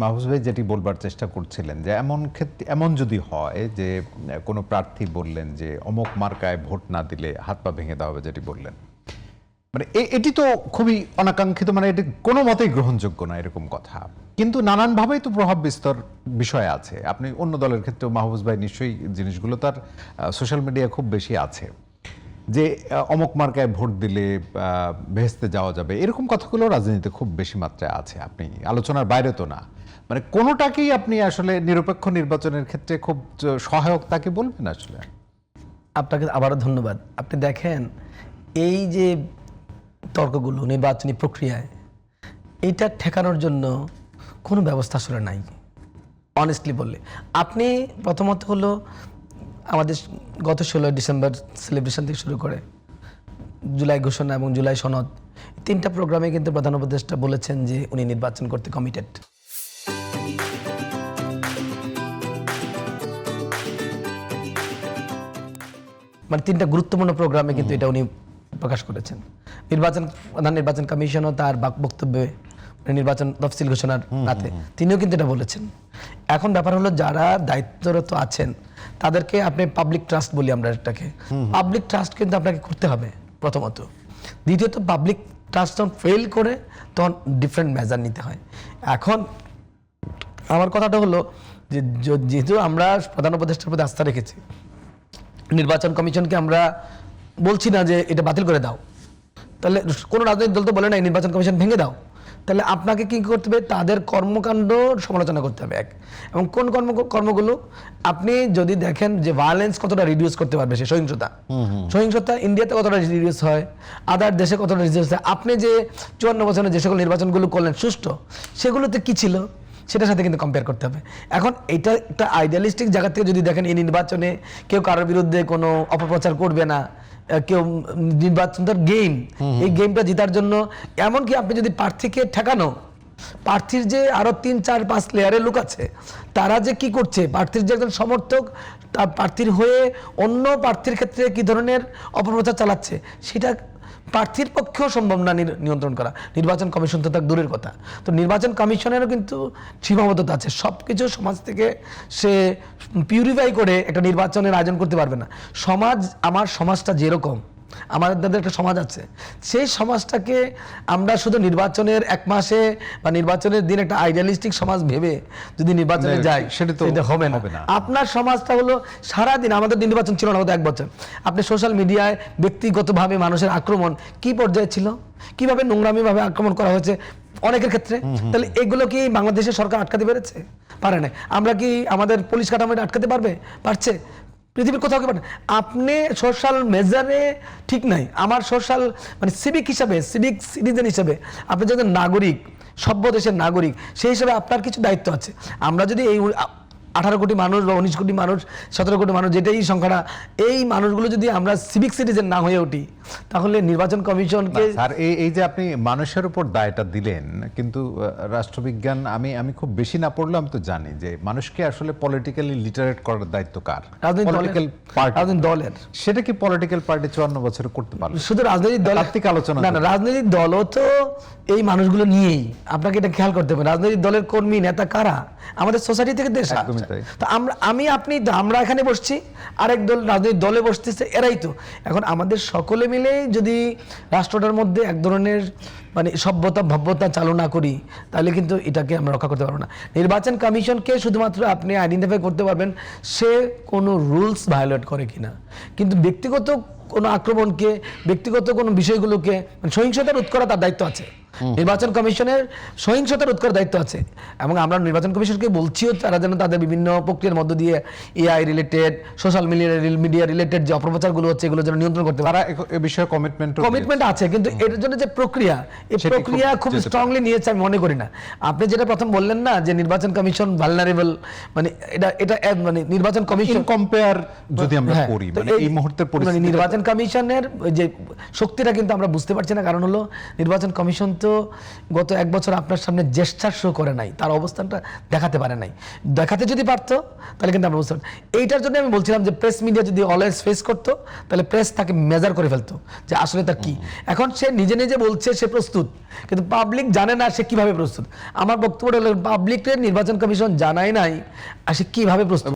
মাহফুজ ভাই যেটি বলবার চেষ্টা করছিলেন যে এমন যদি হয় যে কোনো প্রার্থী বললেন যে অমুক মার্কায় ভোট না দিলে হাত পা ভেঙে দেওয়া হবে, যেটি বললেন, মানে এটি তো খুবই অনাকাঙ্ক্ষিত, মানে এটি কোনো মতেই গ্রহণযোগ্য না এরকম কথা। কিন্তু নানানভাবেই তো প্রভাব বিস্তার বিষয় আছে। আপনি অন্য দলের ক্ষেত্রেও মাহফুজ ভাই নিশ্চয়ই জিনিসগুলো তার সোশ্যাল মিডিয়া খুব বেশি আছে যে অমুক মার্কায় ভোট দিলে ভেস্তে যাওয়া যাবে, এরকম কথাগুলো রাজনীতিতে খুব বেশি মাত্রায় আছে। আপনি আলোচনার বাইরে তো না, মানে কোনোটাকেই আপনি আসলে নিরপেক্ষ নির্বাচনের ক্ষেত্রে খুব সহায়ক তাকে বলবেন আসলে। আপনাকে আবারও ধন্যবাদ। আপনি দেখেন এই যে তর্কগুলো নির্বাচনী প্রক্রিয়ায়, এইটা ঠেকানোর জন্য কোনো ব্যবস্থা আসলে নাই অনেস্টলি বললে। আপনি প্রথমত হলো আমাদের গত 16 ডিসেম্বর সেলিব্রেশন থেকে শুরু করে জুলাই ঘোষণা এবং জুলাই সনদ, 3টা প্রোগ্রামে কিন্তু প্রধান উপদেষ্টা বলেছেন যে উনি নির্বাচন করতে কমিটেড। মানে 3টা গুরুত্বপূর্ণ প্রোগ্রামে কিন্তু এটা উনি প্রকাশ করেছেন। প্রধান নির্বাচন কমিশনও তার বক্তব্যে নির্বাচন তফসিল ঘোষণার রাতে তিনিও কিন্তু এটা বলেছেন। এখন ব্যাপার হলো যারা দায়িত্বরত আছেন তাদেরকে আপনি পাবলিক ট্রাস্ট বলি আমরা এটাকে, পাবলিক ট্রাস্ট কিন্তু আপনাকে করতে হবে প্রথমত। দ্বিতীয়ত পাবলিক ট্রাস্ট যখন ফেল করে তখন ডিফারেন্ট মেজার নিতে হয়। এখন আমার কথাটা হলো যে যেহেতু আমরা প্রধান উপদেষ্টার প্রতি আস্থা রেখেছি, নির্বাচন কমিশনকে আমরা বলছি না যে এটা বাতিল করে দাও, তাহলে কোনো রাজনৈতিক দল তো বলে নাই নির্বাচন কমিশন ভেঙে দাও। তাহলে আপনাকে কি করতে হবে, তাদের কর্মকাণ্ড সমালোচনা করতে হবে এক, এবং কোন কর্মগুলো আপনি যদি দেখেন যে ভায়োলেন্স কতটা রিডিউস করতে পারবে, সে সহিংসতা ইন্ডিয়াতে কতটা রিডিউস হয়, আদার দেশে কতটা রিডিউস হয়। আপনি যে 54 বছরে যে সকল নির্বাচনগুলো করলেন সুষ্ঠু, সেগুলোতে কি ছিল সেটার সাথে কিন্তু কম্পেয়ার করতে হবে। এখন এটা একটা আইডিয়ালিস্টিক জায়গা থেকে যদি দেখেন এই নির্বাচনে কেউ কারোর বিরুদ্ধে কোনো অপপ্রচার করবে না, কেউ নির্বাচনটার গেম, এই গেমটা জেতার জন্য এমনকি আপনি যদি প্রার্থীকে ঠেকানো, প্রার্থীর যে আরো 3-4-5 লেয়ারের লোক আছে তারা যে কি করছে, প্রার্থীর যে একজন সমর্থক তার প্রার্থীর হয়ে অন্য প্রার্থীর ক্ষেত্রে কি ধরনের অপপ্রচার চালাচ্ছে, সেটা প্রার্থীর পক্ষেও সম্ভব না নিয়ন্ত্রণ করা। নির্বাচন কমিশন তো তার দূরের কথা। তো নির্বাচন কমিশনেরও কিন্তু সীমাবদ্ধতা আছে, সব কিছু সমাজ থেকে সে পিউরিফাই করে একটা নির্বাচনের আয়োজন করতে পারবে না। আমার সমাজটা যেরকম, আমাদের একটা সমাজ আছে, সেই সমাজটাকে আমরা শুধু নির্বাচনের 1 মাসে বা নির্বাচনের দিন একটা আইডিয়ালিস্টিক সমাজ ভেবে যদি নির্বাচনে যাই সেটা হবে না। আপনার সমাজটা হলো সারাদিন, আমাদের নির্বাচন ছিল না গত 1 বছর, আপনি সোশ্যাল মিডিয়ায় ব্যক্তিগতভাবে মানুষের আক্রমণ কি পর্যায়ে ছিল, কিভাবে নোংরামিভাবে আক্রমণ করা হয়েছে অনেকের ক্ষেত্রে। তাহলে এগুলো কি বাংলাদেশের সরকার আটকাতে পেরেছে? পারে না। আমরা কি আমাদের পুলিশ কাঠামোটা আটকাতে পারছে? পৃথিবীর কোথাও কি পারে। আপনি সোশ্যাল মেজারে ঠিক নাই, আমার সোশ্যাল মানে সিভিক হিসাবে, সিভিক সিটিজেন হিসাবে, আপনি যখন নাগরিক, সভ্য দেশের নাগরিক, সেই হিসাবে আপনার কিছু দায়িত্ব আছে। আমরা যদি এই 18 কোটি মানুষ বা 19 কোটি মানুষ, 17 কোটি মানুষ, যেটাই সংখ্যাটা, এই মানুষগুলো যদি আমরা সিভিক সিটিজেন না হয়ে উঠি, তাহলে নির্বাচন কমিশনকে স্যার এই যে আপনি মানুষের উপর দায়টা দিলেন, কিন্তু রাষ্ট্রবিজ্ঞান আমি খুব বেশি না পড়লে আমি তো জানি যে মানুষকে আসলে পলিটিক্যালি লিটারেট করার দায়িত্ব কার? রাজনৈতিক দলের। সেটা কি পলিটিক্যাল পার্টি 54 বছরে করতে পারলো? শুধু রাজনৈতিক দল আর্থিক আলোচনা না, রাজনৈতিক দলও তো এই মানুষগুলো নিয়েই, আপনাকে এটা খেয়াল করতে হবে। রাজনৈতিক দলের কর্মী নেতা কারা? আমাদের সোসাইটি থেকে দেশ। তো আমরা এখানে বসছি, আরেক দল রাজনৈতিক দলে বসতেছে, এরাই তো। এখন আমাদের সকলে মিলে যদি রাষ্ট্রটার মধ্যে এক ধরনের মানে সভ্যতা ভব্যতা চালু না করি, তাহলে কিন্তু এটাকে আমরা রক্ষা করতে পারবো না। নির্বাচন কমিশনকে শুধুমাত্র আপনি আইডেন্টিফাই করতে পারবেন সে কোনো রুলস ভায়োলেট করে কিনা, কিন্তু ব্যক্তিগত কোনো আক্রমণকে, ব্যক্তিগত কোনো বিষয়গুলোকে সহিংসতা রোধ করা তার দায়িত্ব আছে। নির্বাচন কমিশনের সহিংসতা রোধ করার দায়িত্ব আছে, এবং আমরা নির্বাচন কমিশনকে বলছিও তারা যেন তাদের বিভিন্ন প্রক্রিয়ার মধ্য দিয়ে AI related, social media related যে অপপ্রচারগুলো হচ্ছে এগুলো যেন নিয়ন্ত্রণ করতে পারে। এই বিষয়ে কমিটমেন্ট আছে, কিন্তু এর জন্য যে প্রক্রিয়া, এই প্রক্রিয়া খুব স্ট্রংলি নিয়েছে আমি মনে করি না। আপনি যেটা প্রথম বললেন না যে নির্বাচন কমিশন ভালনারেবল, মানে এটা মানে নির্বাচন কমিশন কম্পেয়ার যদি আমরা করি, মানে এই মুহূর্তের পরিস্থিতি, নির্বাচন কমিশনের যে শক্তিটা কিন্তু আমরা বুঝতে পারছি না। কারণ হলো নির্বাচন কমিশন তো হয়তো গত 1 বছর আপনার সামনে জেস্টার শো করে নাই, তার অবস্থানটা দেখাতে পারে নাই। দেখাতে যদি পারতো তাহলে কিন্তু আমরা বুঝতাম। এইটার জন্য আমি বলছিলাম যে প্রেস মিডিয়া যদি অলওয়েজ ফেস করতো তাহলে প্রেস তাকে মেজার করে ফেলতো যে আসলে তার কি। এখন সে নিজে নিজে বলছে সে প্রস্তুত, কিন্তু পাবলিক জানে না সে কিভাবে প্রস্তুত। আমার বক্তব্য হলো পাবলিকের নির্বাচন কমিশন জানাই নাই আর সে কিভাবে প্রস্তুত।